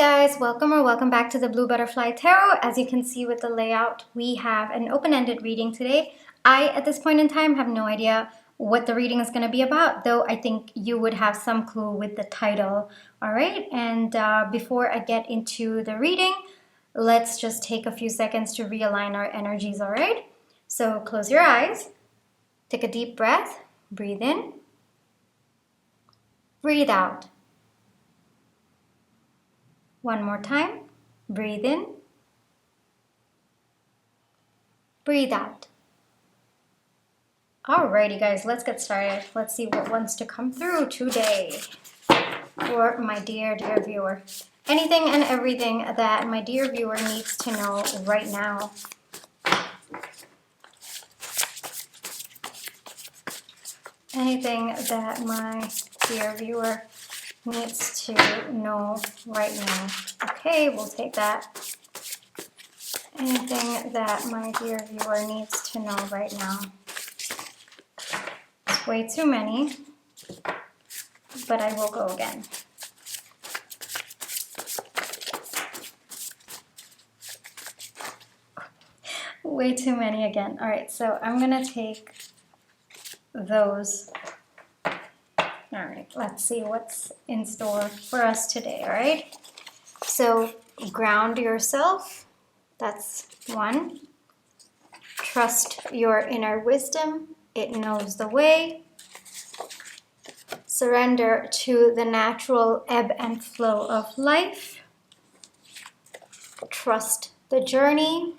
guys, welcome back to the Blue Butterfly Tarot. As you can see with the layout, we have an open-ended reading today. At this point in time, have no idea what the reading is going to be about, though I think you would have some clue with the title. All right, and before I get into the reading, let's just take a few seconds to realign our energies, all right? So close your eyes, take a deep breath, breathe in, breathe out. One more time, breathe in, breathe out. Alrighty guys, let's get started. Let's see what wants to come through today for my dear viewer. Anything and everything that my dear viewer needs to know right now. Anything that my dear viewer needs to know right now. Okay, we'll take that. Anything that my dear viewer needs to know right now. It's way too many, but I will go again. Way too many again. All right, so I'm gonna take those. All right, let's see what's in store for us today, all right? So ground yourself, that's one. Trust your inner wisdom, it knows the way. Surrender to the natural ebb and flow of life. Trust the journey.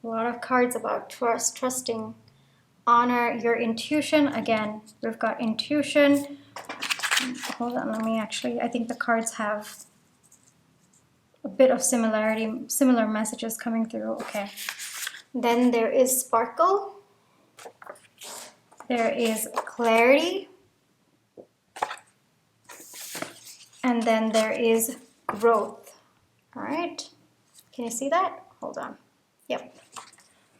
A lot of cards about trust, trusting. Honor your intuition. Again, we've got intuition. Hold on, I think the cards have a bit of similar messages coming through. Okay. Then there is sparkle. There is clarity. And then there is growth. All right. Can you see that? Hold on. Yep.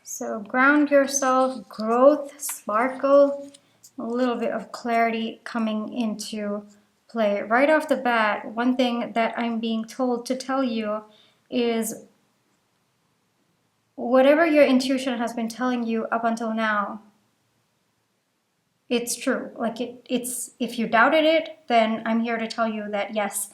So ground yourself, growth, sparkle, a little bit of clarity coming into play. Right off the bat, one thing that I'm being told to tell you is whatever your intuition has been telling you up until now, it's true. Like it's if you doubted it, then I'm here to tell you that yes,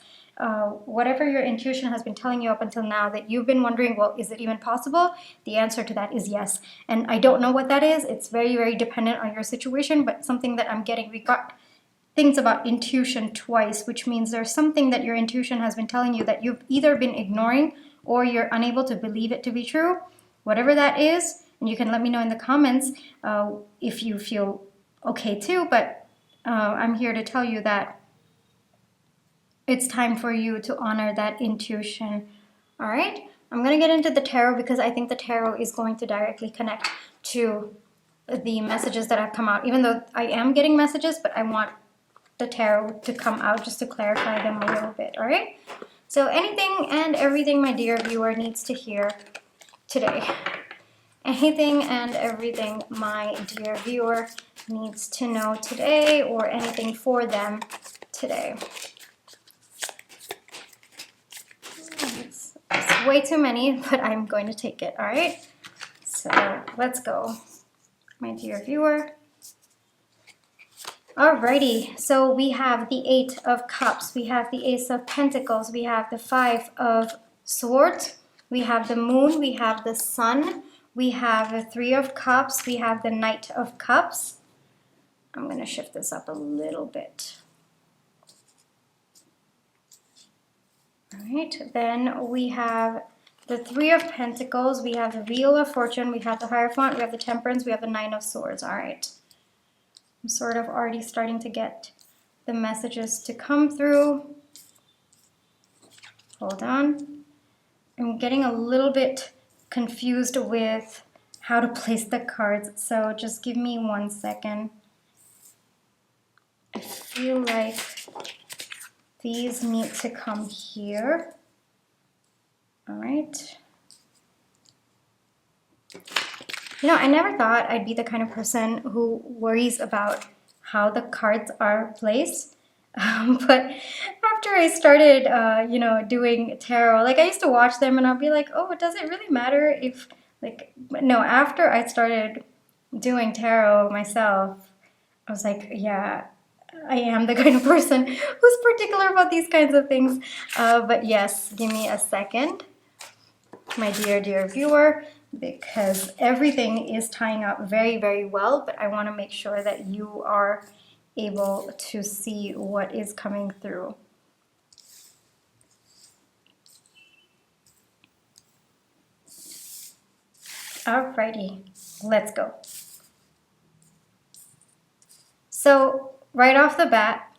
whatever your intuition has been telling you up until now that you've been wondering, well, is it even possible? The answer to that is yes. And I don't know what that is. It's very, very dependent on your situation, but something that I'm getting, we got things about intuition twice, which means there's something that your intuition has been telling you that you've either been ignoring or you're unable to believe it to be true. Whatever that is, and you can let me know in the comments if you feel okay too, but I'm here to tell you that it's time for you to honor that intuition. All right, I'm going to get into the tarot because I think the tarot is going to directly connect to the messages that have come out, even though I am getting messages, but I want the tarot to come out just to clarify them a little bit. All right, so anything and everything my dear viewer needs to hear today. Anything and everything my dear viewer needs to know today, or anything for them today. It's way too many, but I'm going to take it, all right? So let's go, my dear viewer. Alrighty, so we have the Eight of Cups, we have the Ace of Pentacles, we have the Five of Swords, we have the Moon, we have the Sun, we have the Three of Cups, we have the Knight of Cups. I'm going to shift this up a little bit. All right, then we have the Three of Pentacles, we have the Wheel of Fortune, we have the Hierophant, we have the Temperance, we have the Nine of Swords. All right. I'm sort of already starting to get the messages to come through. Hold on. I'm getting a little bit confused with how to place the cards, so just give me 1 second. I feel like these need to come here. All right. You know, I never thought I'd be the kind of person who worries about how the cards are placed. But after I started, doing tarot, like I used to watch them and I'll be like, oh, does it really matter if, like, no, after I started doing tarot myself, I was like, yeah, I am the kind of person who's particular about these kinds of things. But yes, give me a second, my dear viewer, because everything is tying up very, very well, but I want to make sure that you are able to see what is coming through. Alrighty, let's go. So right off the bat,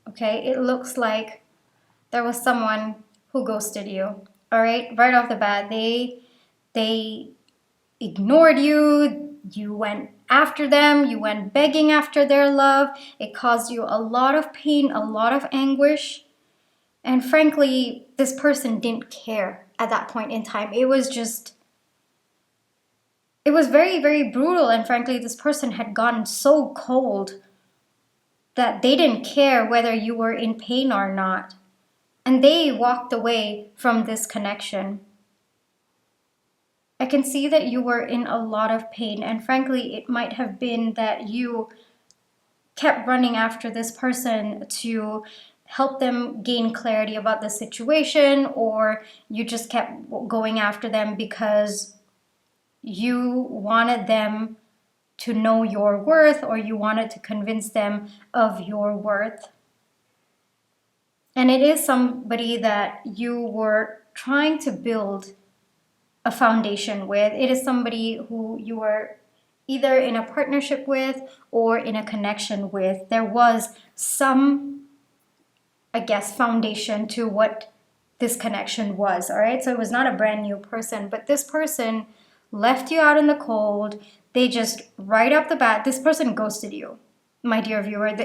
okay, it looks like there was someone who ghosted you. All right off the bat, they ignored you. You went after them. You went begging after their love. It caused you a lot of pain, a lot of anguish. And frankly, this person didn't care at that point in time. It was very, very brutal. And frankly, this person had gotten so cold that they didn't care whether you were in pain or not. And they walked away from this connection. I can see that you were in a lot of pain, and frankly, it might have been that you kept running after this person to help them gain clarity about the situation, or you just kept going after them because you wanted them to know your worth, or you wanted to convince them of your worth. And it is somebody that you were trying to build a foundation with. It is somebody who you were either in a partnership with or in a connection with. There was some, I guess, foundation to what this connection was, all right? So it was not a brand new person, but this person left you out in the cold. They just, right off the bat, this person ghosted you, my dear viewer.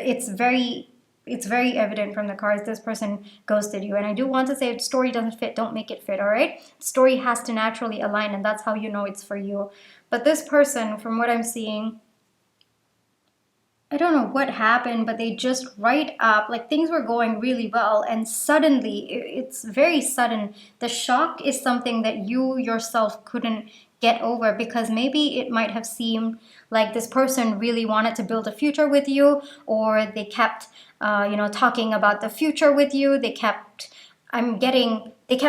It's very evident from the cards this person ghosted you. And I do want to say, if story doesn't fit, don't make it fit, all right? Story has to naturally align, and that's how you know it's for you. But this person, from what I'm seeing, I don't know what happened, but they just right up, like things were going really well, and suddenly, it's very sudden. The shock is something that you yourself couldn't get over, because maybe it might have seemed like this person really wanted to build a future with you, or they kept talking about the future with you. They kept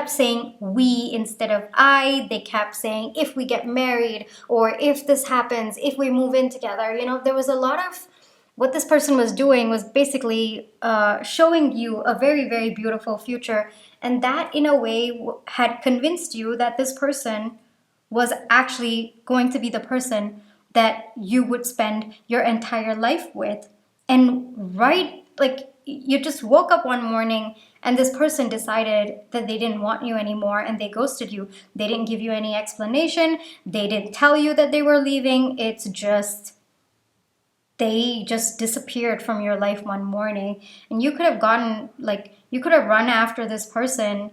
saying we instead of I. They kept saying, if we get married, or if this happens, if we move in together. There was a lot of, what this person was doing was basically showing you a very, very beautiful future. And that, in a way, had convinced you that this person was actually going to be the person that you would spend your entire life with. And you just woke up one morning and this person decided that they didn't want you anymore and they ghosted you. They didn't give you any explanation. They didn't tell you that they were leaving. They just disappeared from your life one morning. And you could have run after this person,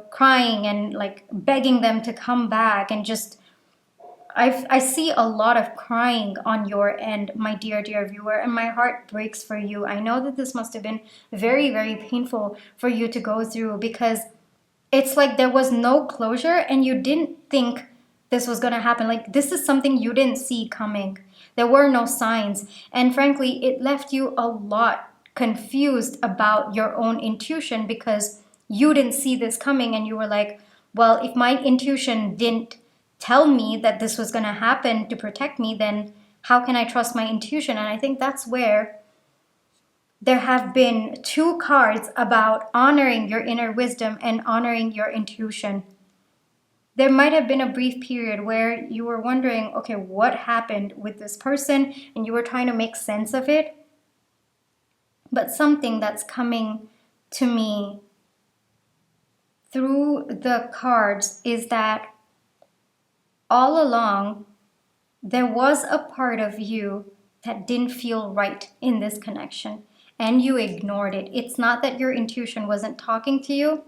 crying and begging them to come back, and just I see a lot of crying on your end, my dear viewer, and my heart breaks for you. I know that this must have been very, very painful for you to go through, because it's like there was no closure and you didn't think this was going to happen. Like, this is something you didn't see coming. There were no signs. And frankly, it left you a lot confused about your own intuition, because you didn't see this coming and you were like, well, if my intuition didn't tell me that this was going to happen to protect me, then how can I trust my intuition? And I think that's where there have been two cards about honoring your inner wisdom and honoring your intuition. There might have been a brief period where you were wondering, okay, what happened with this person? And you were trying to make sense of it. But something that's coming to me through the cards is that all along, there was a part of you that didn't feel right in this connection, and you ignored it. It's not that your intuition wasn't talking to you.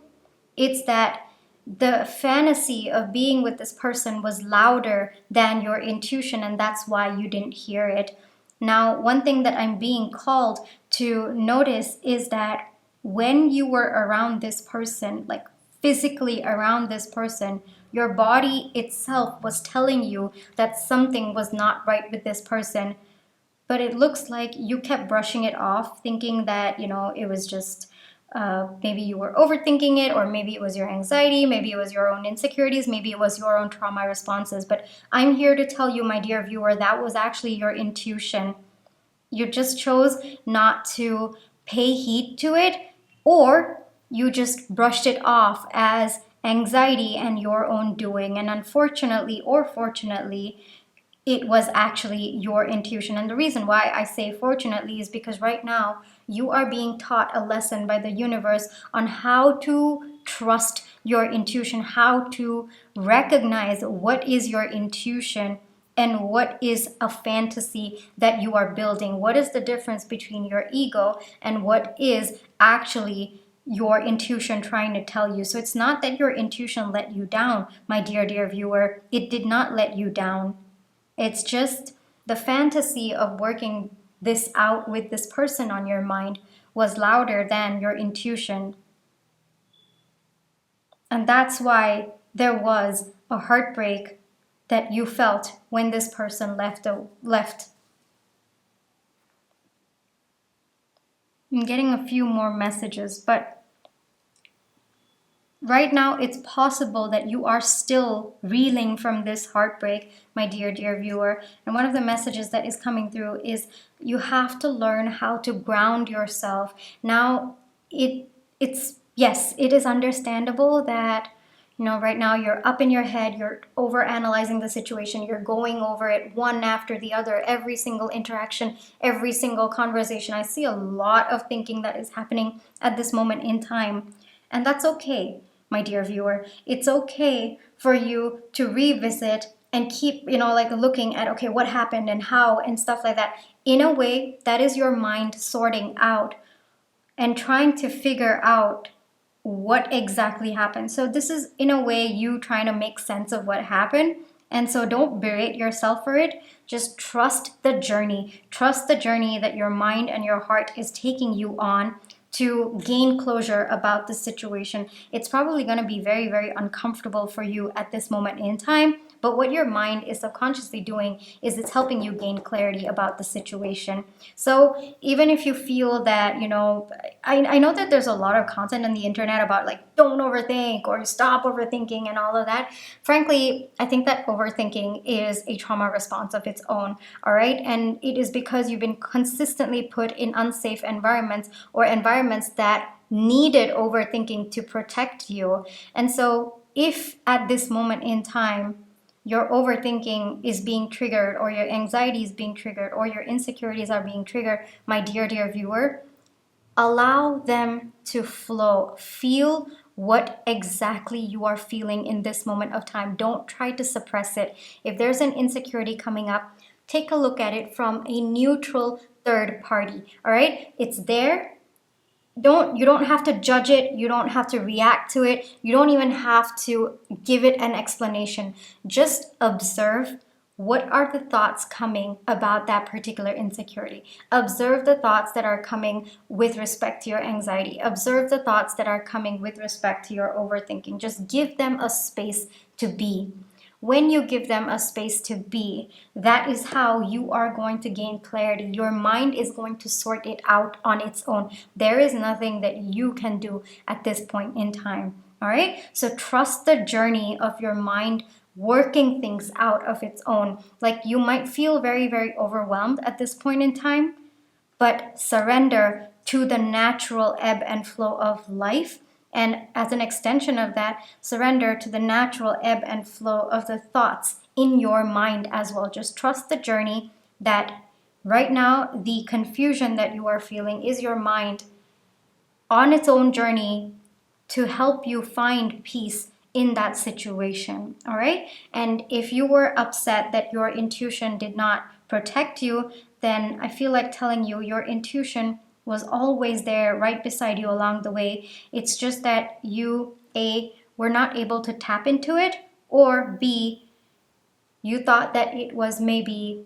It's that the fantasy of being with this person was louder than your intuition, and that's why you didn't hear it. Now, one thing that I'm being called to notice is that when you were around this person, like physically around this person, your body itself was telling you that something was not right with this person. But it looks like you kept brushing it off, thinking that, it was just maybe you were overthinking it, or maybe it was your anxiety, maybe it was your own insecurities, maybe it was your own trauma responses. But I'm here to tell you, my dear viewer, that was actually your intuition. You just chose not to pay heed to it, or you just brushed it off as anxiety and your own doing. And unfortunately or fortunately, it was actually your intuition. And the reason why I say fortunately is because right now you are being taught a lesson by the universe on how to trust your intuition, how to recognize what is your intuition and what is a fantasy that you are building. What is the difference between your ego and what is actually your intuition trying to tell you? So it's not that your intuition let you down, my dear viewer. It did not let you down. It's just the fantasy of working this out with this person on your mind was louder than your intuition. And that's why there was a heartbreak that you felt when this person left. I'm getting a few more messages, but right now it's possible that you are still reeling from this heartbreak, my dear viewer. And one of the messages that is coming through is you have to learn how to ground yourself. Now, it's yes, it is understandable that right now you're up in your head, you're over analyzing the situation, you're going over it one after the other, every single interaction, every single conversation. I see a lot of thinking that is happening at this moment in time. And that's okay, my dear viewer. It's okay for you to revisit and keep, looking at, okay, what happened and how and stuff like that. In a way, that is your mind sorting out and trying to figure out what exactly happened. So this is, in a way, you trying to make sense of what happened. And so don't berate yourself for it. Just trust the journey. Trust the journey that your mind and your heart is taking you on to gain closure about the situation. It's probably going to be very, very uncomfortable for you at this moment in time. But what your mind is subconsciously doing is it's helping you gain clarity about the situation. So even if you feel that, I know that there's a lot of content on the internet about don't overthink or stop overthinking and all of that. Frankly, I think that overthinking is a trauma response of its own, all right? And it is because you've been consistently put in unsafe environments or environments that needed overthinking to protect you. And so if at this moment in time, your overthinking is being triggered, or your anxiety is being triggered, or your insecurities are being triggered, my dear viewer, allow them to flow. Feel what exactly you are feeling in this moment of time. Don't try to suppress it. If there's an insecurity coming up, take a look at it from a neutral third party. All right? It's there. You don't have to judge it, you don't have to react to it, you don't even have to give it an explanation. Just observe what are the thoughts coming about that particular insecurity. Observe the thoughts that are coming with respect to your anxiety. Observe the thoughts that are coming with respect to your overthinking. Just give them a space to be. When you give them a space to be, that is how you are going to gain clarity. Your mind is going to sort it out on its own. There is nothing that you can do at this point in time. All right? So trust the journey of your mind working things out of its own. You might feel very, very overwhelmed at this point in time, but surrender to the natural ebb and flow of life. And as an extension of that, surrender to the natural ebb and flow of the thoughts in your mind as well. Just trust the journey that right now, the confusion that you are feeling is your mind on its own journey to help you find peace in that situation. All right? And if you were upset that your intuition did not protect you, then I feel like telling you your intuition was always there right beside you along the way. It's just that you, A, were not able to tap into it, or B, you thought that it was maybe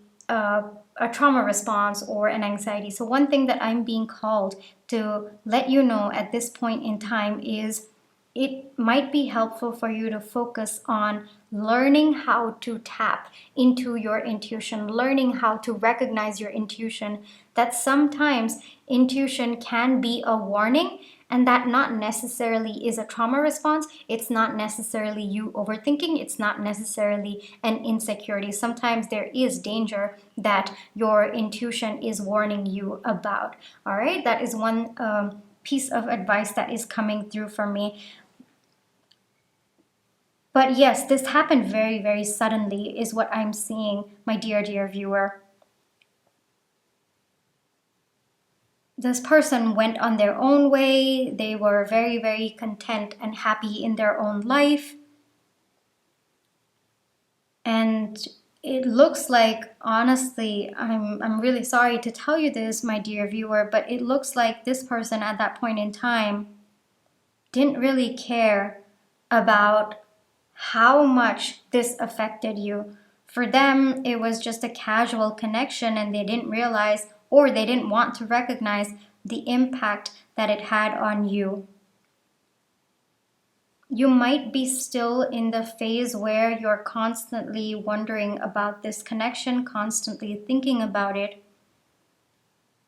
a trauma response or an anxiety. So one thing that I'm being called to let you know at this point in time is it might be helpful for you to focus on learning how to tap into your intuition, learning how to recognize your intuition, that sometimes intuition can be a warning, and that not necessarily is a trauma response. It's not necessarily you overthinking. It's not necessarily an insecurity. Sometimes there is danger that your intuition is warning you about. All right, that is one piece of advice that is coming through for me. But yes, this happened very, very suddenly, is what I'm seeing, my dear, dear viewer. This person went on their own way. They were very, very content and happy in their own life. And it looks like, honestly, I'm really sorry to tell you this, my dear viewer, but it looks like this person at that point in time didn't really care about how much this affected you. For them, it was just a casual connection, and they didn't realize, or they didn't want to recognize, the impact that it had on you. You might be still in the phase where you're constantly wondering about this connection, constantly thinking about it.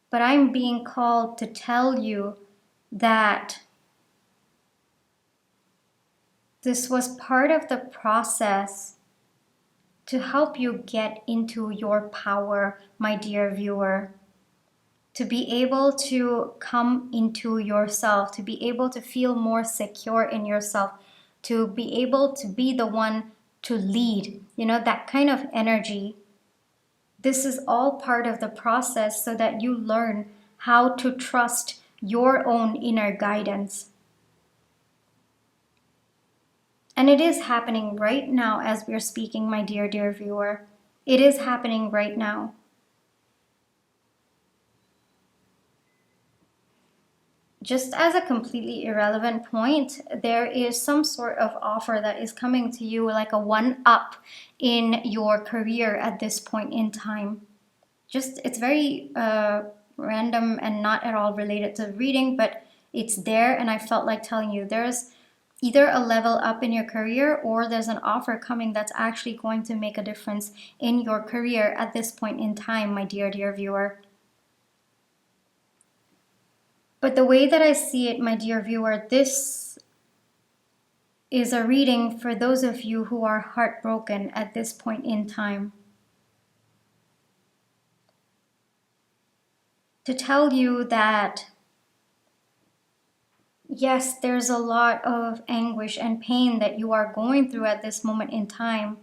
But I'm being called to tell you that this was part of the process to help you get into your power, my dear viewer. To be able to come into yourself, to be able to feel more secure in yourself, to be able to be the one to lead, that kind of energy. This is all part of the process so that you learn how to trust your own inner guidance. And it is happening right now as we're speaking, my dear, dear viewer. It is happening right now. Just as a completely irrelevant point, there is some sort of offer that is coming to you, like a one-up in your career at this point in time. It's very random and not at all related to reading, but it's there, and I felt like telling you there's either a level up in your career, or there's an offer coming that's actually going to make a difference in your career at this point in time, my dear, dear viewer. But the way that I see it, my dear viewer, this is a reading for those of you who are heartbroken at this point in time. To tell you that, yes, there's a lot of anguish and pain that you are going through at this moment in time.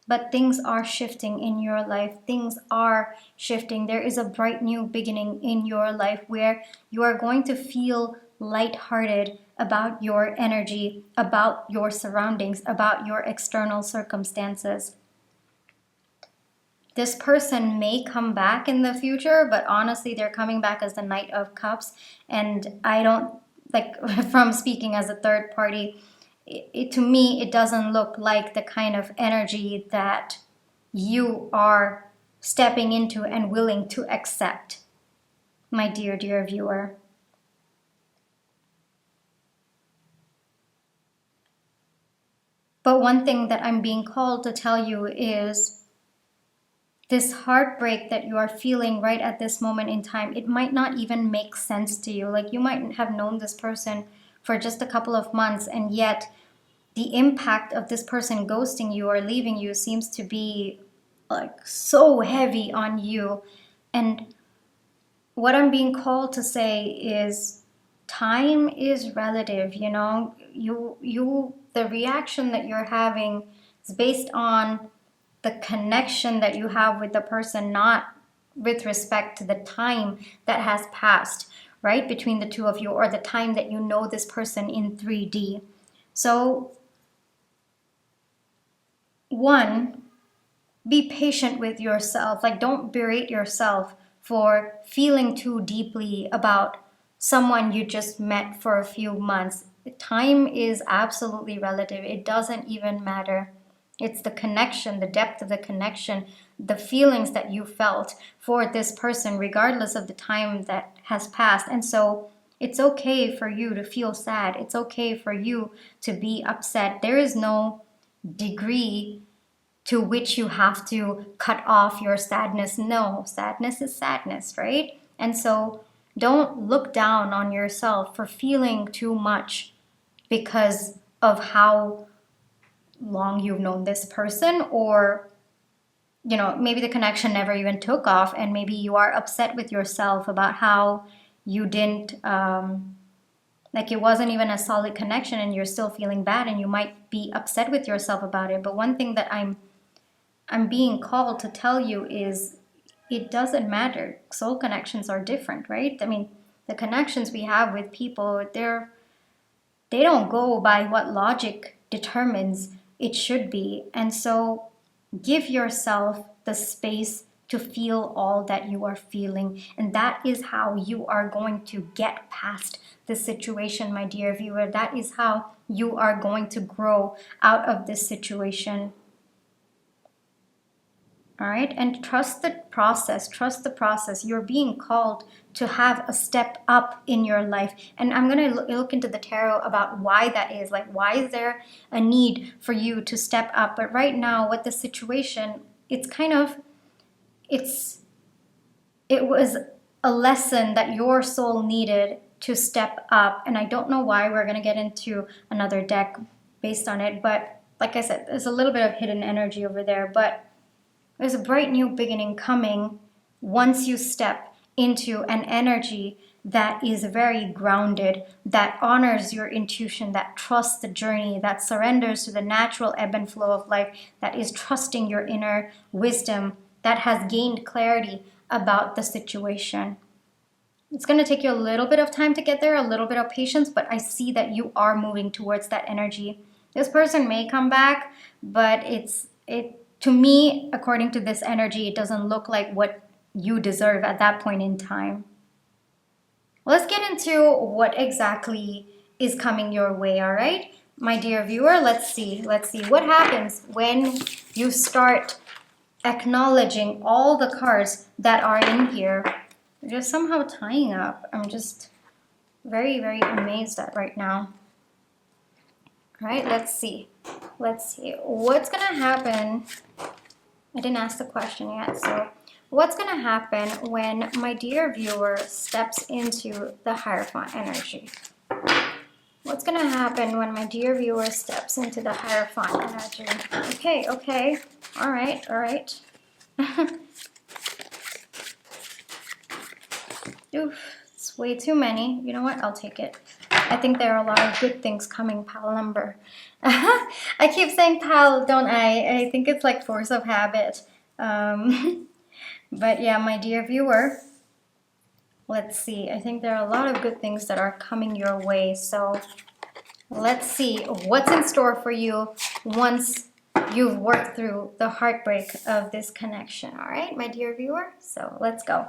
But things are shifting in your life. Things are shifting. There is a bright new beginning in your life where you are going to feel lighthearted about your energy, about your surroundings, about your external circumstances. This person may come back in the future, but honestly, they're coming back as the Knight of Cups. And I don't, from speaking as a third party, to me, it doesn't look like the kind of energy that you are stepping into and willing to accept, my dear, dear viewer. But one thing that I'm being called to tell you is this heartbreak that you are feeling right at this moment in time, it might not even make sense to you. Like, you might have known this person for just a couple of months, and yet the impact of this person ghosting you or leaving you seems to be so heavy on you. And what I'm being called to say is time is relative, the reaction that you're having is based on the connection that you have with the person, not with respect to the time that has passed, right, between the two of you, or the time that you know this person in 3D. So, one, be patient with yourself. Don't berate yourself for feeling too deeply about someone you just met for a few months. Time is absolutely relative. It doesn't even matter. It's the connection, the depth of the connection, the feelings that you felt for this person, regardless of the time that has passed. And so it's okay for you to feel sad. It's okay for you to be upset. There is no degree to which you have to cut off your sadness. No, sadness is sadness, right? And so don't look down on yourself for feeling too much because of how long you've known this person, or maybe the connection never even took off, and maybe you are upset with yourself about how you didn't like it wasn't even a solid connection, and you're still feeling bad, and you might be upset with yourself about it. But one thing that I'm being called to tell you is it doesn't matter. Soul connections are different, right? I mean, the connections we have with people, they don't go by what logic determines it should be. And so give yourself the space to feel all that you are feeling. And that is how you are going to get past the situation, my dear viewer. That is how you are going to grow out of this situation. All right, and trust the process. Trust the process. You're being called to have a step up in your life. And I'm going to look into the tarot about why that is. Like, why is there a need for you to step up? But right now, with the situation, it was a lesson that your soul needed to step up. And I don't know why. We're going to get into another deck based on it. But like I said, there's a little bit of hidden energy over there. But there's a bright new beginning coming once you step into an energy that is very grounded, that honors your intuition, that trusts the journey, that surrenders to the natural ebb and flow of life, that is trusting your inner wisdom, that has gained clarity about the situation. It's going to take you a little bit of time to get there, a little bit of patience, but I see that you are moving towards that energy. This person may come back, but to me, according to this energy, it doesn't look like what you deserve at that point in time. Let's get into what exactly is coming your way, all right? My dear viewer, let's see what happens when you start acknowledging all the cards that are in here. They're just somehow tying up. I'm just very, very amazed at right now. All right, let's see. What's going to happen? I didn't ask the question yet. So what's going to happen when my dear viewer steps into the Hierophant energy? What's going to happen when my dear viewer steps into the Hierophant energy? Okay. All right. Oof, it's way too many. You know what? I'll take it. I think there are a lot of good things coming, pal number. I keep saying pal, don't I? I think it's like force of habit. But yeah, my dear viewer, let's see. I think there are a lot of good things that are coming your way. So let's see what's in store for you once you've worked through the heartbreak of this connection. All right, my dear viewer? So let's go.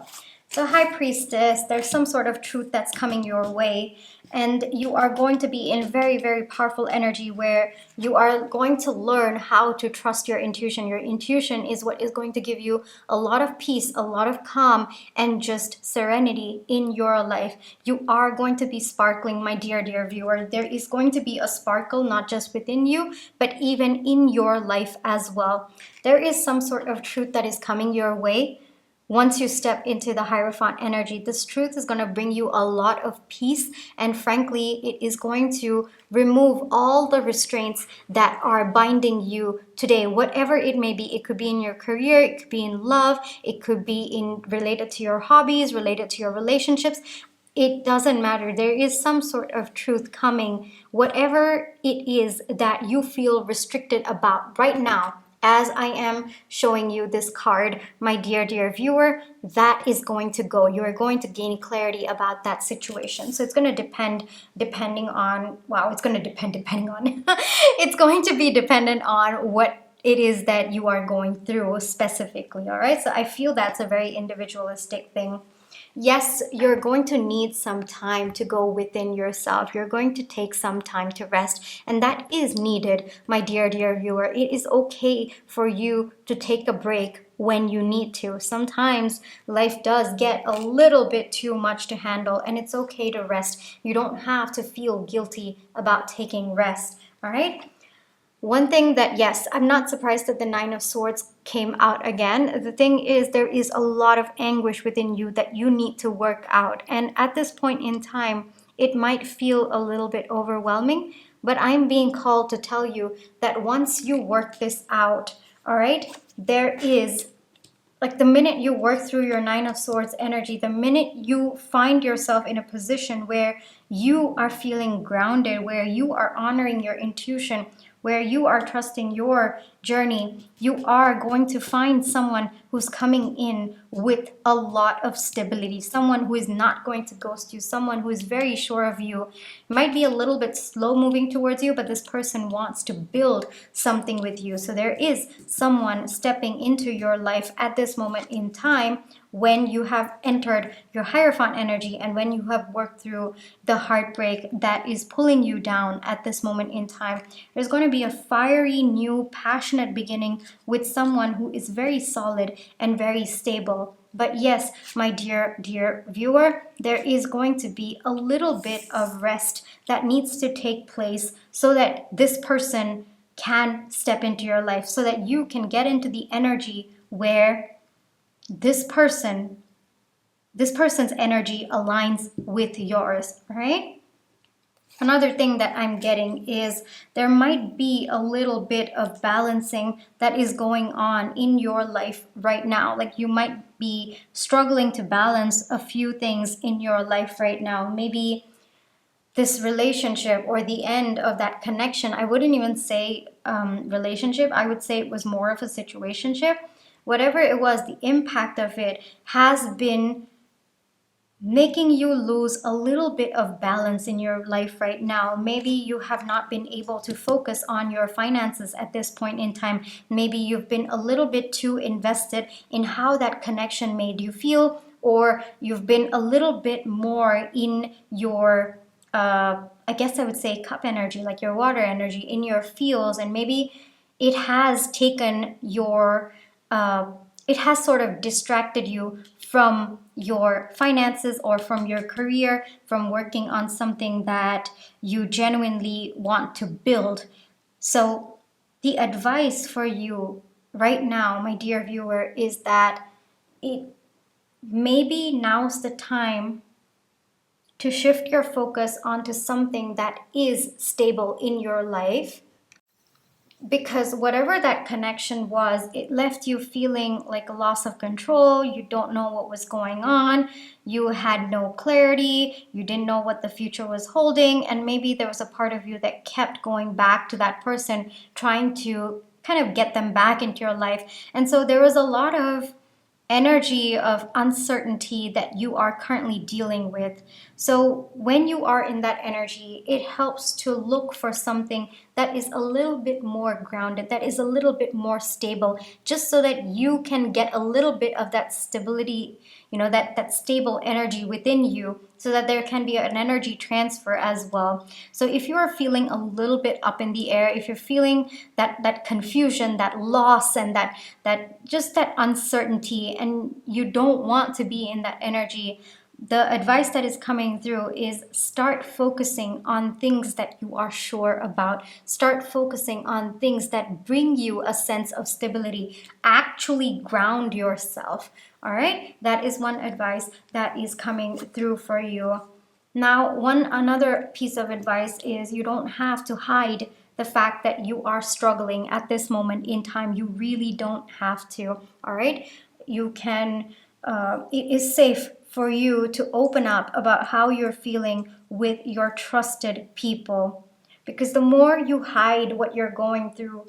So High Priestess, there's some sort of truth that's coming your way, and you are going to be in very, very powerful energy where you are going to learn how to trust your intuition. Your intuition is what is going to give you a lot of peace, a lot of calm, and just serenity in your life. You are going to be sparkling, my dear, dear viewer. There is going to be a sparkle not just within you, but even in your life as well. There is some sort of truth that is coming your way. Once you step into the Hierophant energy, this truth is going to bring you a lot of peace, and frankly, it is going to remove all the restraints that are binding you today, whatever it may be. It could be in your career, it could be in love, it could be related to your hobbies, related to your relationships. It doesn't matter. There is some sort of truth coming, whatever it is that you feel restricted about right now. As I am showing you this card, my dear, dear viewer, that is going to go. You are going to gain clarity about that situation. So it's going to depending on, it's going to depending on, it's going to be dependent on what it is that you are going through specifically, all right? So I feel that's a very individualistic thing. Yes, you're going to need some time to go within yourself. You're going to take some time to rest, and that is needed, my dear viewer. It is okay for you to take a break when you need to. Sometimes life does get a little bit too much to handle, and it's okay to rest. You don't have to feel guilty about taking rest, all right? One thing that, yes, I'm not surprised that the Nine of Swords came out again. The thing is, there is a lot of anguish within you that you need to work out. And at this point in time, it might feel a little bit overwhelming, but I'm being called to tell you that once you work this out, all right, there is, like, the minute you work through your Nine of Swords energy, the minute you find yourself in a position where you are feeling grounded, where you are honoring your intuition, where you are trusting your journey, you are going to find someone who's coming in with a lot of stability, someone who is not going to ghost you, someone who is very sure of you. Might be a little bit slow moving towards you, but this person wants to build something with you. So there is someone stepping into your life at this moment in time when you have entered your Hierophant energy and when you have worked through the heartbreak that is pulling you down at this moment in time. There's going to be a fiery, new, passionate beginning with someone who is very solid and very stable. But yes, my dear viewer, there is going to be a little bit of rest that needs to take place so that this person can step into your life, so that you can get into the energy where this person's energy aligns with yours, right? Another thing that I'm getting is there might be a little bit of balancing that is going on in your life right now. Like, you might be struggling to balance a few things in your life right now. Maybe this relationship or the end of that connection. I wouldn't even say relationship. I would say it was more of a situationship. Whatever it was, the impact of it has been making you lose a little bit of balance in your life right now. Maybe you have not been able to focus on your finances at this point in time. Maybe you've been a little bit too invested in how that connection made you feel, or you've been a little bit more in your I guess I would say cup energy, like your water energy, in your feels, and maybe it has taken your it has sort of distracted you from your finances or from your career, from working on something that you genuinely want to build. So the advice for you right now, my dear viewer, is that it maybe now's the time to shift your focus onto something that is stable in your life, because whatever that connection was, it left you feeling like a loss of control. You don't know what was going on. You had no clarity. You didn't know what the future was holding. And maybe there was a part of you that kept going back to that person, trying to kind of get them back into your life. And so there was a lot of energy of uncertainty that you are currently dealing with. So when you are in that energy, it helps to look for something that is a little bit more grounded, that is a little bit more stable, just so that you can get a little bit of that stability, that stable energy within you, so that there can be an energy transfer as well. So if you are feeling a little bit up in the air, if you're feeling that confusion, that loss, and that just that uncertainty, and you don't want to be in that energy, the advice that is coming through is start focusing on things that you are sure about. Start focusing on things that bring you a sense of stability. Actually ground yourself. All right? That is one advice that is coming through for you. Now, another piece of advice is you don't have to hide the fact that you are struggling at this moment in time. You really don't have to. All right? You can, it is safe for you to open up about how you're feeling with your trusted people. Because the more you hide what you're going through,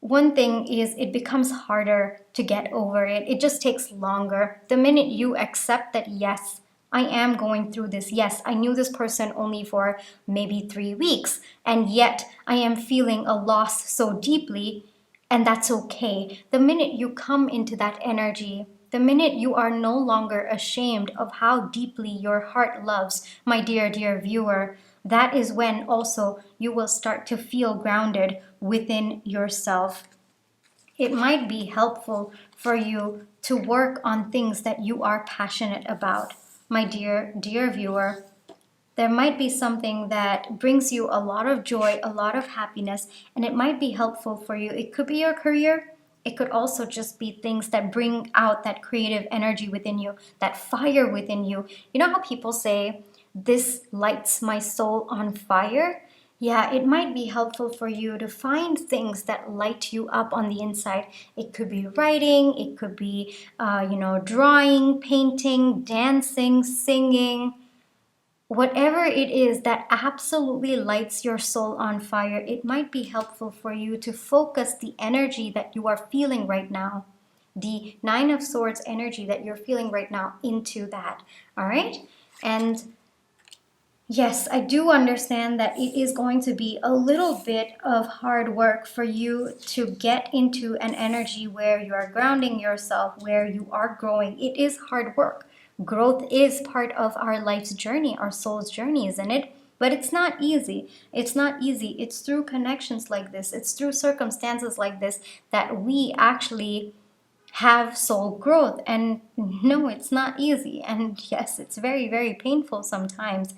one thing is it becomes harder to get over it. It just takes longer. The minute you accept that, yes, I am going through this. Yes, I knew this person only for maybe 3 weeks, and yet I am feeling a loss so deeply, and that's okay. The minute you come into that energy, the minute you are no longer ashamed of how deeply your heart loves, my dear, dear viewer, that is when also you will start to feel grounded within yourself. It might be helpful for you to work on things that you are passionate about, my dear, dear viewer. There might be something that brings you a lot of joy, a lot of happiness, and it might be helpful for you. It could be your career. It could also just be things that bring out that creative energy within you, that fire within you. You know how people say, this lights my soul on fire? Yeah, it might be helpful for you to find things that light you up on the inside. It could be writing, it could be, drawing, painting, dancing, singing. Whatever it is that absolutely lights your soul on fire, it might be helpful for you to focus the energy that you are feeling right now, the Nine of Swords energy that you're feeling right now, into that. All right? And yes, I do understand that it is going to be a little bit of hard work for you to get into an energy where you are grounding yourself, where you are growing. It is hard work. Growth is part of our life's journey, our soul's journey, isn't it? But it's not easy. It's not easy. It's through connections like this, it's through circumstances like this that we actually have soul growth. And no, it's not easy. And yes, it's very, very painful sometimes.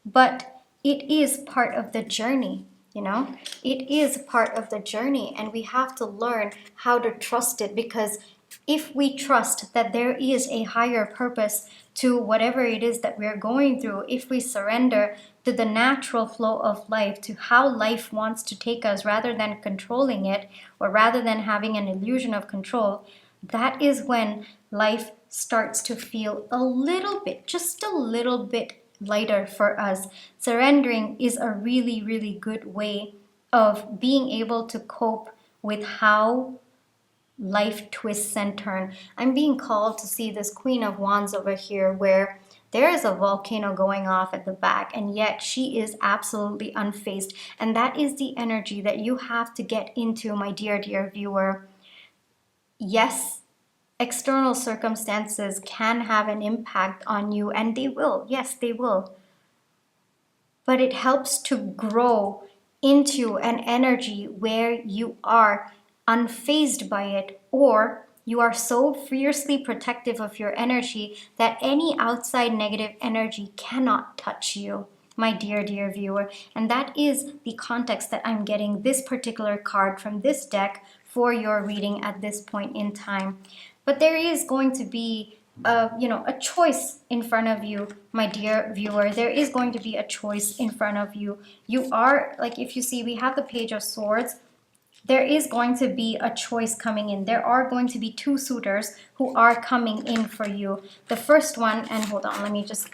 But it is part of the journey, It is part of the journey, and we have to learn how to trust it, because if we trust that there is a higher purpose to whatever it is that we're going through, if we surrender to the natural flow of life, to how life wants to take us rather than controlling it, or rather than having an illusion of control, that is when life starts to feel a little bit, just a little bit lighter for us. Surrendering is a really, really good way of being able to cope with how life twists and turns. I'm being called to see this Queen of Wands over here, where there is a volcano going off at the back, and yet she is absolutely unfazed. And that is the energy that you have to get into, my dear, dear viewer. Yes, external circumstances can have an impact on you, and they will. Yes, they will. But it helps to grow into an energy where you are unfazed by it, or you are so fiercely protective of your energy that any outside negative energy cannot touch you, my dear, dear viewer. And that is the context that I'm getting this particular card from this deck for your reading at this point in time. But there is going to be a choice in front of you, my dear viewer. There is going to be a choice in front of you. You are, like, if you see, we have the Page of Swords. There is going to be a choice coming in. There are going to be two suitors who are coming in for you. The first one, and hold on, let me just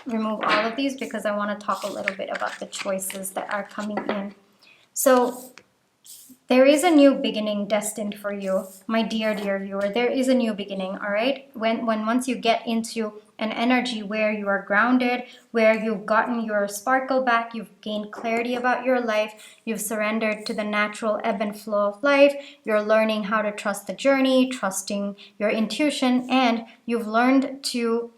remove all of these because I want to talk a little bit about the choices that are coming in. So there is a new beginning destined for you, my dear, dear viewer. There is a new beginning, all right? When once you get into an energy where you are grounded, where you've gotten your sparkle back, you've gained clarity about your life, you've surrendered to the natural ebb and flow of life, you're learning how to trust the journey, trusting your intuition, and you've learned to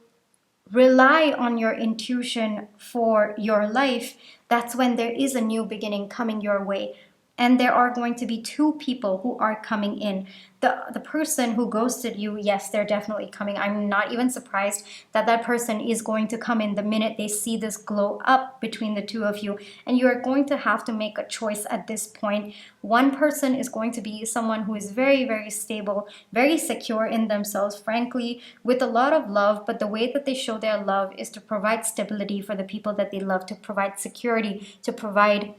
rely on your intuition for your life, that's when there is a new beginning coming your way. And there are going to be two people who are coming in. The person who ghosted you, yes, they're definitely coming. I'm not even surprised that that person is going to come in the minute they see this glow up between the two of you. And you are going to have to make a choice at this point. One person is going to be someone who is very, very stable, very secure in themselves, frankly, with a lot of love. But the way that they show their love is to provide stability for the people that they love, to provide security, to provide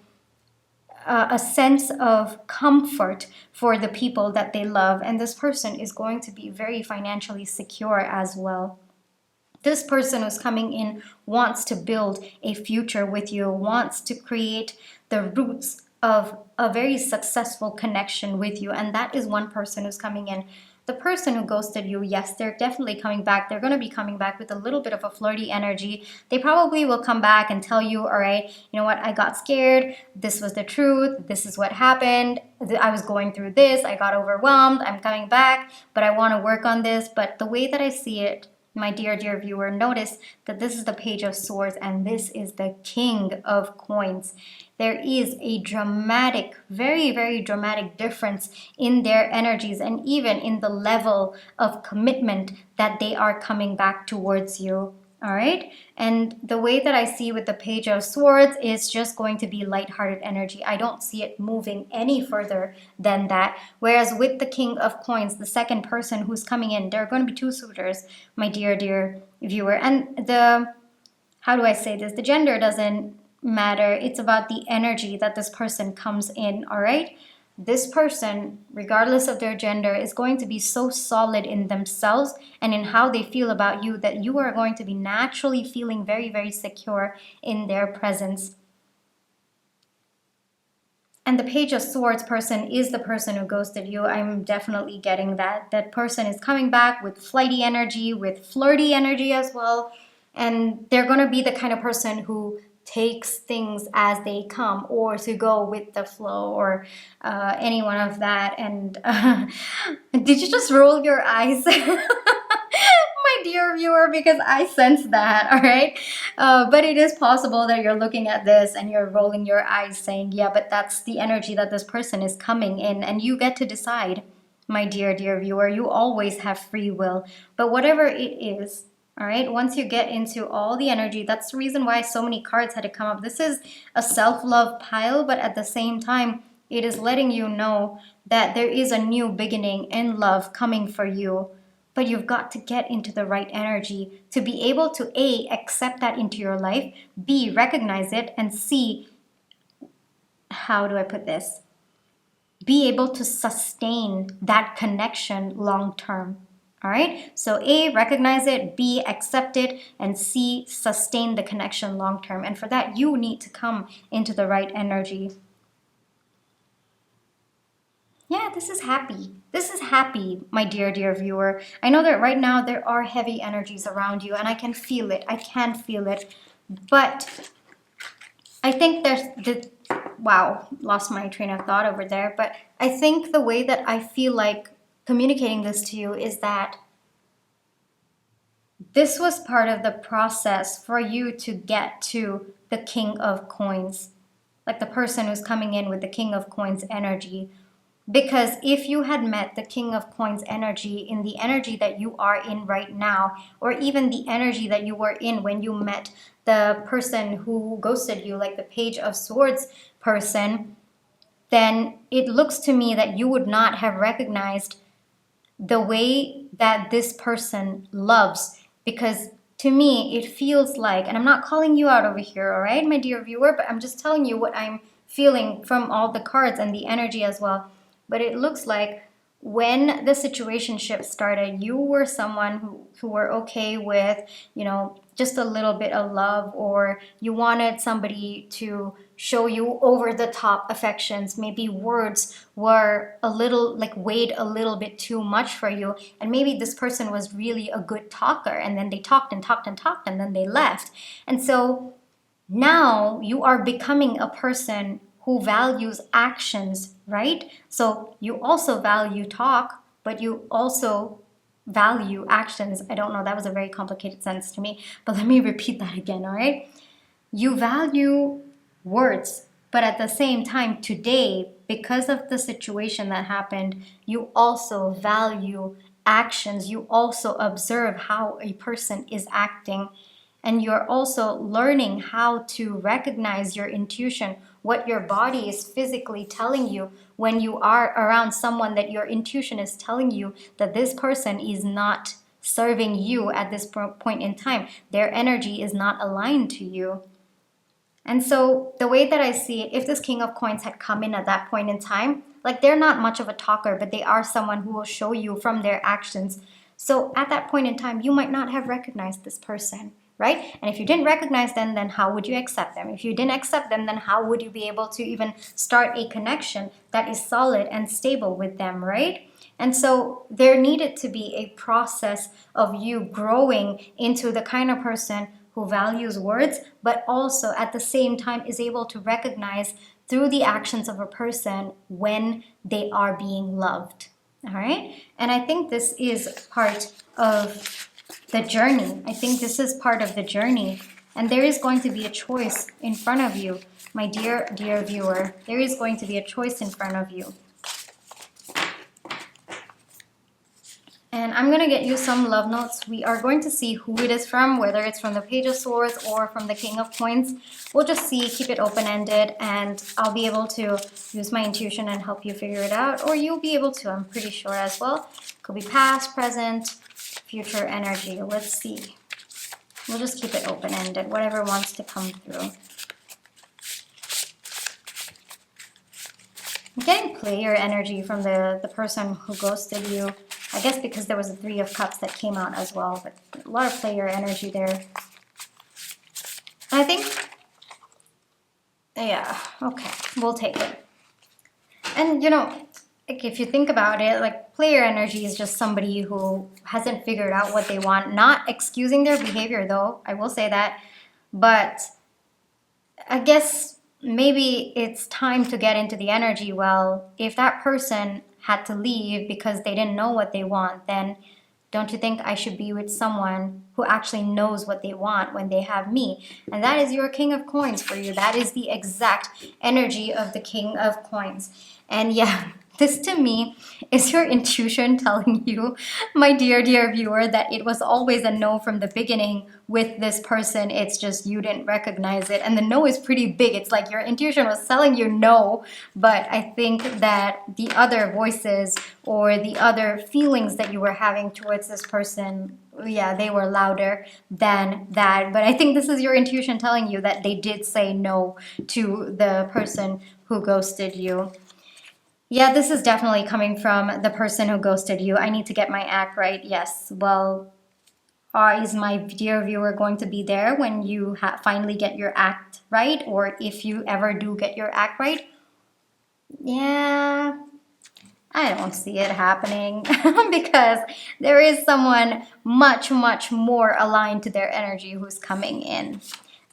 a sense of comfort for the people that they love. And this person is going to be very financially secure as well. This person who's coming in wants to build a future with you, wants to create the roots of a very successful connection with you. And that is one person who's coming in. The person who ghosted you, yes, they're definitely coming back. They're going to be coming back with a little bit of a flirty energy. They probably will come back and tell you, all right, you know what, I got scared. This was the truth. This is what happened. I was going through this. I got overwhelmed. I'm coming back, but I want to work on this. But the way that I see it, my dear viewer, notice that this is the Page of Swords and this is the King of Coins. There is a dramatic, very, very dramatic difference in their energies and even in the level of commitment that they are coming back towards you. All right. And the way that I see with the Page of Swords is just going to be lighthearted energy. I don't see it moving any further than that. Whereas with the King of Coins, the second person who's coming in, there are going to be two suitors, my dear viewer. And how do I say this? The gender doesn't matter. It's about the energy that this person comes in. All right. This person, regardless of their gender, is going to be so solid in themselves and in how they feel about you that you are going to be naturally feeling very, very secure in their presence. And the Page of Swords person is the person who ghosted you. I'm definitely getting that. That person is coming back with flighty energy, with flirty energy as well. And they're going to be the kind of person who takes things as they come, or to go with the flow, or any one of that. And did you just roll your eyes? My dear viewer, because I sense that, all right? But it is possible that you're looking at this and you're rolling your eyes saying, yeah, but that's the energy that this person is coming in, and you get to decide, my dear viewer. You always have free will, but whatever it is, all right, once you get into all the energy, that's the reason why so many cards had to come up. This is a self-love pile, but at the same time, it is letting you know that there is a new beginning in love coming for you. But you've got to get into the right energy to be able to A, accept that into your life, B, recognize it, and C, how do I put this? Be able to sustain that connection long term. All right, so A, recognize it, B, accept it, and C, sustain the connection long term. And for that, you need to come into the right energy. Yeah, this is happy. This is happy, my dear viewer. I know that right now there are heavy energies around you, and I can feel it. I can feel it. But I think wow, lost my train of thought over there. But I think the way that I feel like communicating this to you is that this was part of the process for you to get to the King of Coins, like the person who's coming in with the King of Coins energy. Because if you had met the King of Coins energy in the energy that you are in right now, or even the energy that you were in when you met the person who ghosted you, like the Page of Swords person, then it looks to me that you would not have recognized the way that this person loves. Because to me, it feels like, and I'm not calling you out over here, all right, my dear viewer, but I'm just telling you what I'm feeling from all the cards and the energy as well. But it looks like when the situationship started, you were someone who were okay with, you know, just a little bit of love, or you wanted somebody to show you over the top affections. Maybe words were a little, like, weighed a little bit too much for you. And maybe this person was really a good talker, and then they talked and talked and talked, and then they left. And so now you are becoming a person who values actions, right? So you also value talk, but you also value actions. I don't know, that was a very complicated sentence to me, but let me repeat that again, all right? You value words, but at the same time today, because of the situation that happened, you also value actions. You also observe how a person is acting, and you're also learning how to recognize your intuition, what your body is physically telling you when you are around someone that your intuition is telling you that this person is not serving you at this point in time. Their energy is not aligned to you. And so the way that I see it, if this King of Coins had come in at that point in time, like, they're not much of a talker, but they are someone who will show you from their actions. So at that point in time, you might not have recognized this person, right? And if you didn't recognize them, then how would you accept them? If you didn't accept them, then how would you be able to even start a connection that is solid and stable with them, right? And so there needed to be a process of you growing into the kind of person who values words, but also at the same time is able to recognize through the actions of a person when they are being loved. All right? And I think this is part of the journey. I think this is part of the journey. And there is going to be a choice in front of you, my dear viewer. There is going to be a choice in front of you. And I'm going to get you some love notes. We are going to see who it is from, whether it's from the Page of Swords or from the King of Coins. We'll just see, keep it open-ended, and I'll be able to use my intuition and help you figure it out. Or you'll be able to, I'm pretty sure as well. Could be past, present, future energy. Let's see. We'll just keep it open-ended, whatever wants to come through. I'm getting player energy from the person who ghosted you. I guess because there was a Three of Cups that came out as well, but a lot of player energy there. I think, yeah, okay, we'll take it. And you know, like if you think about it, like player energy is just somebody who hasn't figured out what they want. Not excusing their behavior though, I will say that. But I guess maybe it's time to get into the energy. Well, if that person had to leave because they didn't know what they want, then don't you think I should be with someone who actually knows what they want when they have me? And that is your King of Coins for you. That is the exact energy of the King of Coins. And yeah, this to me is your intuition telling you, my dear viewer, that it was always a no from the beginning with this person. It's just you didn't recognize it. And the no is pretty big. It's like your intuition was telling you no, but I think that the other voices or the other feelings that you were having towards this person, yeah, they were louder than that. But I think this is your intuition telling you that they did say no to the person who ghosted you. Yeah, this is definitely coming from the person who ghosted you. I need to get my act right. Yes. Well, is my dear viewer going to be there when you finally get your act right? Or if you ever do get your act right? Yeah, I don't see it happening because there is someone much more aligned to their energy who's coming in.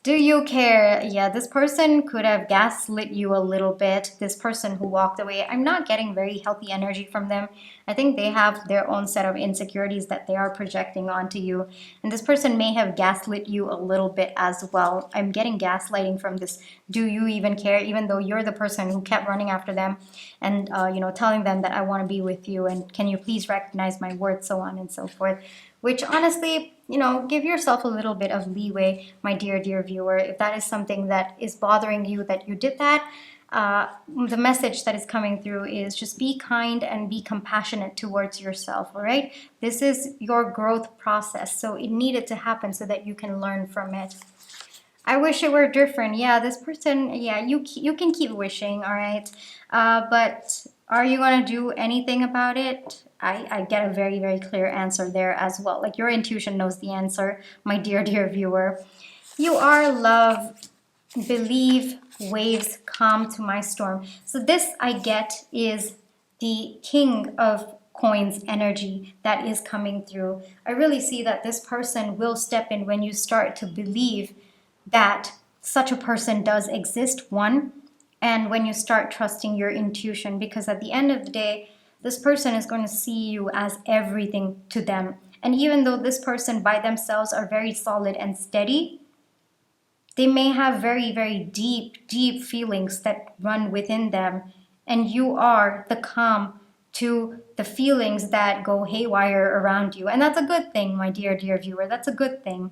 Do you care? Yeah, this person could have gaslit you a little bit. This person who walked away, I'm not getting very healthy energy from them. I think they have their own set of insecurities that they are projecting onto you. And this person may have gaslit you a little bit as well. I'm getting gaslighting from this. Do you even care? Even though you're the person who kept running after them and telling them that I want to be with you and can you please recognize my worth, so on and so forth. Which honestly, give yourself a little bit of leeway, my dear viewer. If that is something that is bothering you, that you did that, the message that is coming through is just be kind and be compassionate towards yourself, all right? This is your growth process, so it needed to happen so that you can learn from it. I wish it were different. Yeah, this person, yeah, you can keep wishing, all right? But are you going to do anything about it? I get a very clear answer there as well. Like your intuition knows the answer, my dear viewer. You are love, believe, waves calm to my storm. So this I get is the King of Coins energy that is coming through. I really see that this person will step in when you start to believe that such a person does exist, one, and when you start trusting your intuition, because at the end of the day, this person is going to see you as everything to them. And even though this person by themselves are very solid and steady, they may have very deep feelings that run within them. And you are the calm to the feelings that go haywire around you. And that's a good thing, my dear viewer. That's a good thing.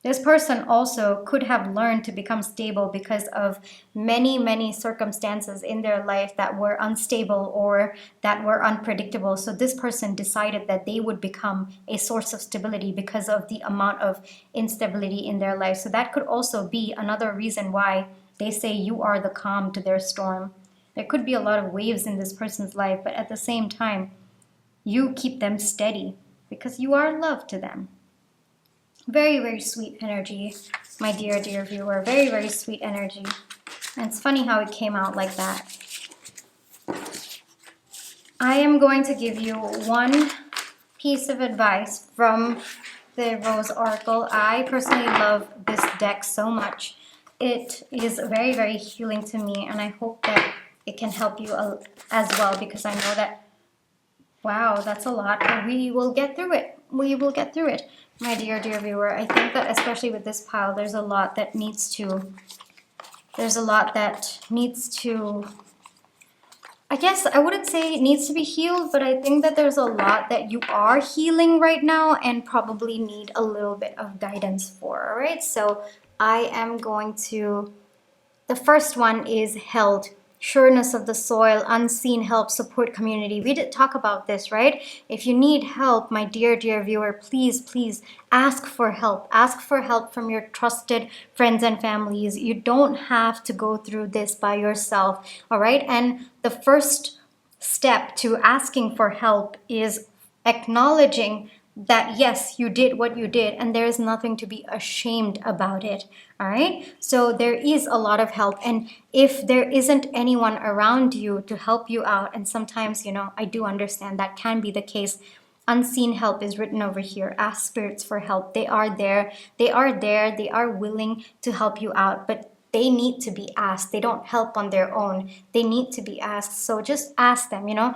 This person also could have learned to become stable because of many circumstances in their life that were unstable or that were unpredictable. So this person decided that they would become a source of stability because of the amount of instability in their life. So that could also be another reason why they say you are the calm to their storm. There could be a lot of waves in this person's life, but at the same time, you keep them steady because you are love to them. Very sweet energy, my dear viewer. Very sweet energy. And it's funny how it came out like that. I am going to give you one piece of advice from the Rose Oracle. I personally love this deck so much. It is very, very healing to me, and I hope that it can help you as well, because I know that, wow, that's a lot, but we will get through it. We will get through it, my dear, dear viewer. I think that especially with this pile, there's a lot that needs to, I guess I wouldn't say it needs to be healed, but I think that there's a lot that you are healing right now and probably need a little bit of guidance for, all right? So I am going to, the first one is held. Sureness of the soil, unseen help, support community. We did talk about this, right? If you need help, my dear, dear viewer, please, please ask for help. Ask for help from your trusted friends and families. You don't have to go through this by yourself, all right? And the first step to asking for help is acknowledging that yes, you did what you did, and there is nothing to be ashamed about it. All right, so there is a lot of help, and if there isn't anyone around you to help you out, and sometimes, you know, I do understand that can be the case. Unseen help is written over here. Ask spirits for help. They are there. They are there. They are willing to help you out, but they need to be asked. They don't help on their own. They need to be asked. So just ask them, you know,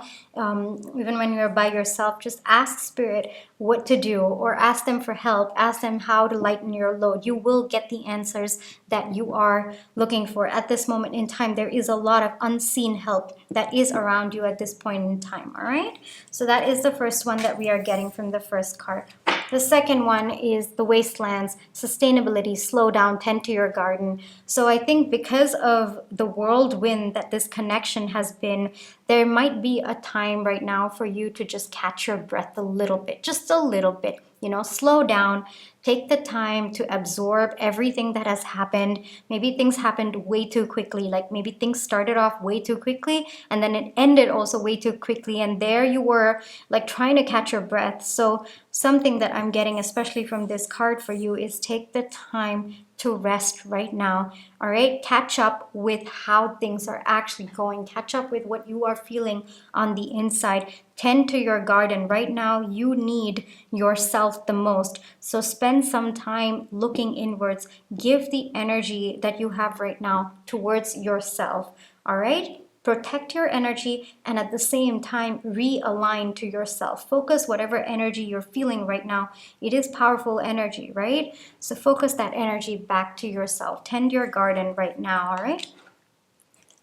even when you're by yourself, just ask spirit what to do, or ask them for help. Ask them how to lighten your load. You will get the answers that you are looking for. At this moment in time, there is a lot of unseen help that is around you at this point in time, all right? So that is the first one that we are getting from the first card. The second one is the wastelands, sustainability, slow down, tend to your garden. So I think because of the whirlwind that this connection has been, there might be a time right now for you to just catch your breath a little bit, just a little bit. You know, slow down, take the time to absorb everything that has happened. Maybe things happened way too quickly, like maybe things started off way too quickly and then it ended also way too quickly, and there you were like trying to catch your breath. So something that I'm getting, especially from this card for you, is take the time to rest right now. All right, catch up with how things are actually going, catch up with what you are feeling on the inside. Tend to your garden right now. You need yourself the most, so spend some time looking inwards. Give the energy that you have right now towards yourself. All right, protect your energy, and at the same time realign to yourself. Focus whatever energy you're feeling right now. It is powerful energy, right? So focus that energy back to yourself. Tend your garden right now, all right?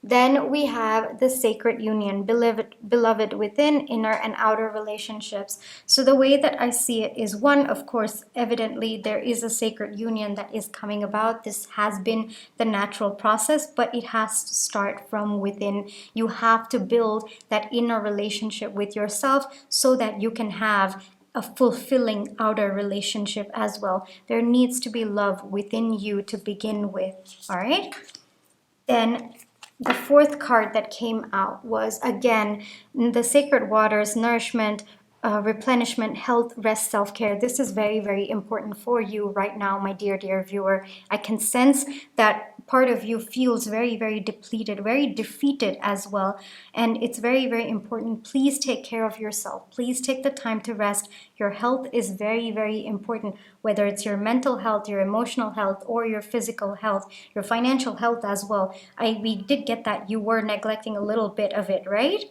Then we have the sacred union, beloved within, inner and outer relationships. So the way that I see it is, one, of course, evidently there is a sacred union that is coming about. This has been the natural process, but it has to start from within. You have to build that inner relationship with yourself so that you can have a fulfilling outer relationship as well. There needs to be love within you to begin with, all right? Then the fourth card that came out was, again, the sacred waters, nourishment, replenishment, health, rest, self-care. This is very, very important for you right now, my dear, dear viewer. I can sense that part of you feels very, very depleted, very defeated as well. And it's very, very important. Please take care of yourself. Please take the time to rest. Your health is very, very important, whether it's your mental health, your emotional health, or your physical health, your financial health as well. We did get that you were neglecting a little bit of it, right?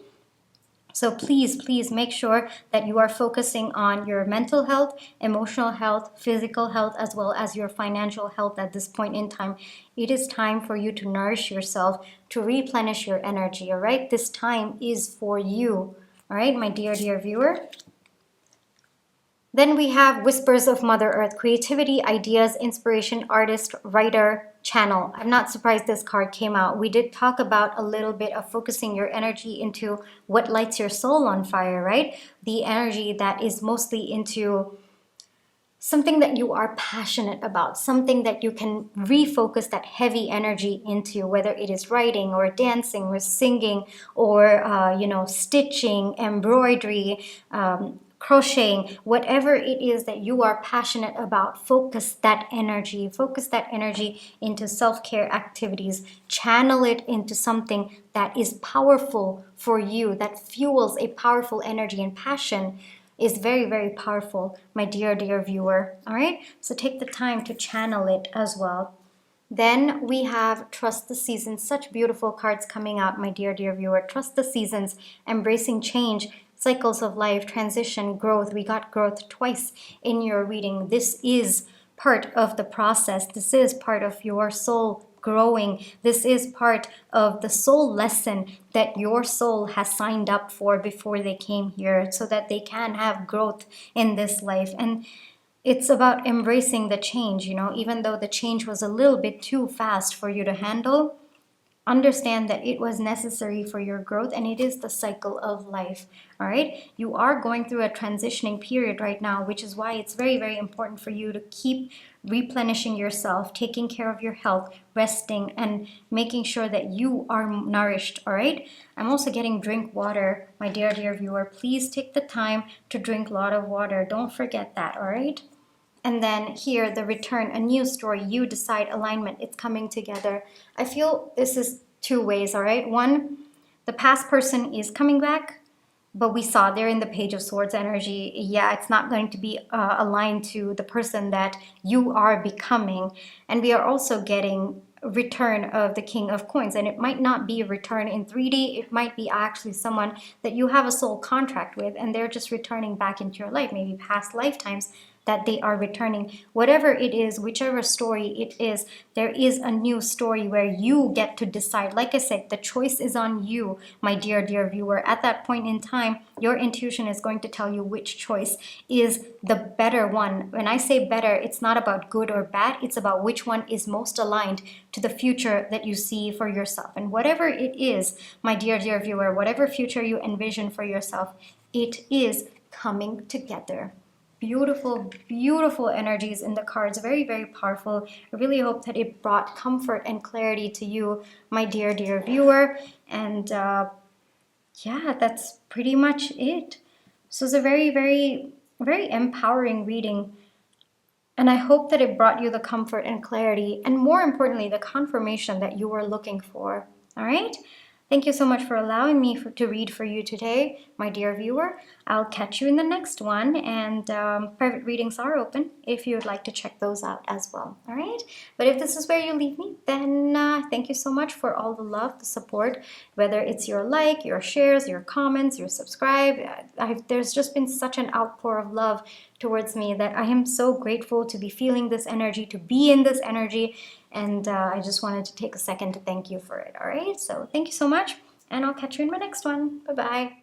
So please, please make sure that you are focusing on your mental health, emotional health, physical health, as well as your financial health at this point in time. It is time for you to nourish yourself, to replenish your energy, all right? This time is for you, all right, my dear, dear viewer? Then we have Whispers of Mother Earth, creativity, ideas, inspiration, artist, writer, channel. I'm not surprised this card came out. We did talk about a little bit of focusing your energy into what lights your soul on fire, right? The energy that is mostly into something that you are passionate about, something that you can refocus that heavy energy into, whether it is writing or dancing or singing or, stitching, embroidery, crocheting, whatever it is that you are passionate about, focus that energy into self-care activities. Channel it into something that is powerful for you, that fuels a powerful energy. And passion is very, very powerful, my dear viewer. All right, so take the time to channel it as well. Then we have Trust the Seasons. Such beautiful cards coming out, my dear viewer. Trust the seasons, embracing change, cycles of life, transition, growth. We got growth twice in your reading. This is part of the process. This is part of your soul growing. This is part of the soul lesson that your soul has signed up for before they came here, so that they can have growth in this life. And it's about embracing the change, even though the change was a little bit too fast for you to handle. Understand that it was necessary for your growth, and it is the cycle of life. All right, you are going through a transitioning period right now, which is why it's very, very important for you to keep replenishing yourself, taking care of your health, resting, and making sure that you are nourished. All right, I'm also getting drink water, my dear viewer. Please take the time to drink a lot of water. Don't forget that. All right. And then here, the return, a new story, you decide, alignment, it's coming together. I feel this is two ways, all right? One, the past person is coming back, but we saw there in the Page of Swords energy, yeah, it's not going to be aligned to the person that you are becoming. And we are also getting return of the King of Coins, and it might not be a return in 3D. It might be actually someone that you have a soul contract with, and they're just returning back into your life, maybe past lifetimes that they are returning. Whatever it is, whichever story it is, there is a new story where you get to decide. Like I said, the choice is on you, my dear viewer. At that point in time, your intuition is going to tell you which choice is the better one. When I say better, it's not about good or bad. It's about which one is most aligned to the future that you see for yourself. And whatever it is, my dear viewer, whatever future you envision for yourself, it is coming together. Beautiful, beautiful energies in the cards. Very, very powerful. I really hope that it brought comfort and clarity to you, my dear viewer. And yeah, that's pretty much it. So it's a very, very, very empowering reading. And I hope that it brought you the comfort and clarity, and more importantly, the confirmation that you were looking for. All right? Thank you so much for allowing me to read for you today, my dear viewer. I'll catch you in the next one, and private readings are open if you would like to check those out as well. All right? But if this is where you leave me, then thank you so much for all the love, the support, whether it's your like, your shares, your comments, your subscribe. There's just been such an outpour of love towards me that I am so grateful to be feeling this energy, to be in this energy, and I just wanted to take a second to thank you for it. All right, so thank you so much, and I'll catch you in my next one. Bye-bye.